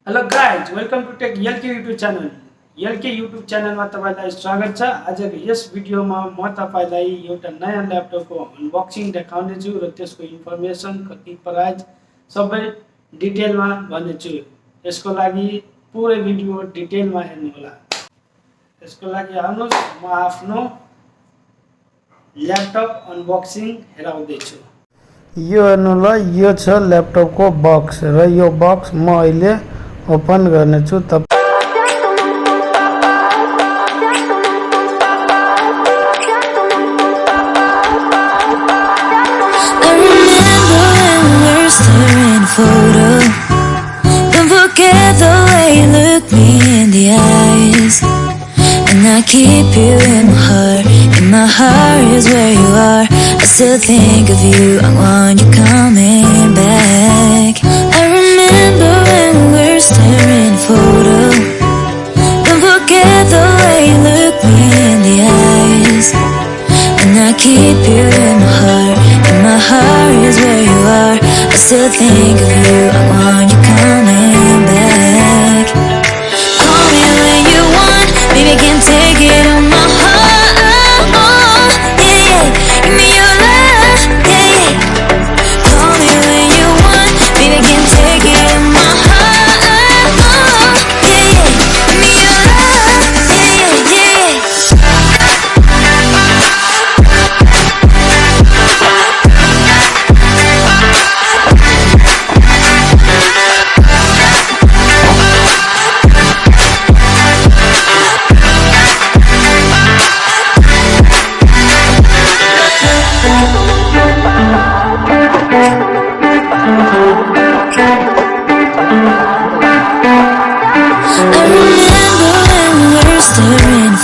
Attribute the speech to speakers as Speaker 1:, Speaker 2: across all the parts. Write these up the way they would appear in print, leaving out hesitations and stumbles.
Speaker 1: Hello guys, welcome to tech LK YouTube channel. LK YouTube च्यानलमा तपाईलाई स्वागत छ। आजको यस भिडियोमा म तपाईलाई एउटा नयाँ ल्यापटपको अनबक्सिङ देखाउने छु र त्यसको इन्फर्मेसन, कति प्राइस सबै डिटेलमा भन्नेछु। यसको लागि पुरै भिडियो डिटेलमा हेर्नु होला। यसको लागि आउनुहोस् म आफ्नो ल्यापटप अनबक्सिङ हेराउँदै छु। यो हेर्नु ल, यो छ ल्यापटपको बक्स र यो बक्स म अहिले ओपन गर्ने छु।
Speaker 2: Photo. Don't forget the way you look me in the eyes, and I keep you in my heart. In my heart is where you are. I still think of you. I want you coming back. I remember when we were staring photo. Don't forget the way you look me in the eyes, and I keep you in my heart. In my heart is where you are. I still think of you. I want you coming back. Call me when you want, baby, can't take it on my heart. Yeah, yeah. Give me your love, yeah, yeah. Call me when you want, baby, can't take it on my heart. Yeah, yeah. Give me your love, yeah, yeah, yeah.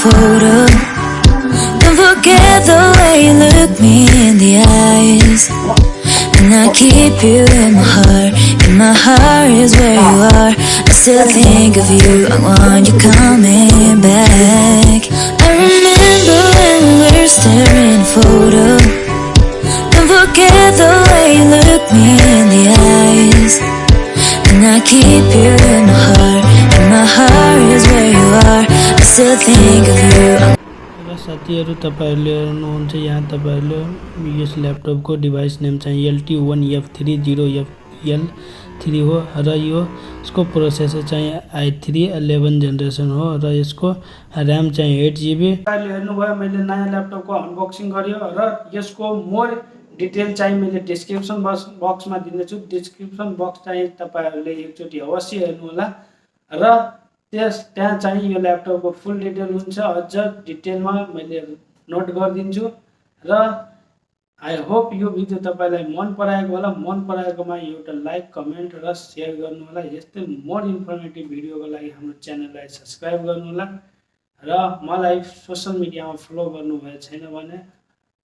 Speaker 2: Photo. Don't forget the way you look me in the eyes, and I keep you in my heart. In my heart is where you are. I still think of you. I want you coming back. I remember when we were staring photo. Don't forget the way you look me in the eyes, and I keep you in my heart. In my heart is where you are. I still think of you.
Speaker 1: र साथीहरु, तपाईहरुले हेर्नुहुन्छ यहाँ तपाईहरुले yes ल्यापटपको device name चाहिँ LT1F30FL3 हो र यसको processor चाहिँ i3 11 generation हो र यसको र्याम चाहिँ 8GB। तपाईहरुले हेर्नुभयो, मैले नयाँ ल्यापटपको अनबक्सिङ गर्यो र यसको मोर डिटेल चाहिँ मैले डिस्क्रिप्सन बक्समा दिनेछु। डिस्क्रिप्सन बक्स चाहिँ तपाईहरुले एकचोटी अवश्य हेर्नु होला र त्यहाँ चाहिँ यो ल्यापटपको फुल डिटेल हुन्छ। अझ डिटेलमा मैले नोट गरिदिन्छु र आई होप यो भिडियो तपाईलाई मन पराएको होला। मन पराएकोमा एउटा लाइक, कमेन्ट र शेयर गर्नु होला। यस्तै मोर इन्फर्मेटिभ भिडियोको लागि हाम्रो च्यानललाई सब्स्क्राइब गर्नु होला र मलाई सोशल मिडियामा फलो गर्नुभएको छैन भने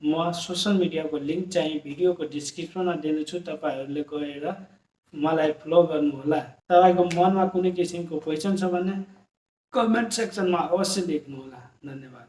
Speaker 1: म सोशल मिडियाको लिंक चाहिँ भिडियोको डिस्क्रिप्सनमा दिनेछु। तपाईहरुले गएर मलाई फलो गर्नु होला। तपाईको मनमा कुनै किसिमको क्वेशन छ भने कमेन्ट सेक्सनमा अवश्य लेख्नु होला। धन्यवाद।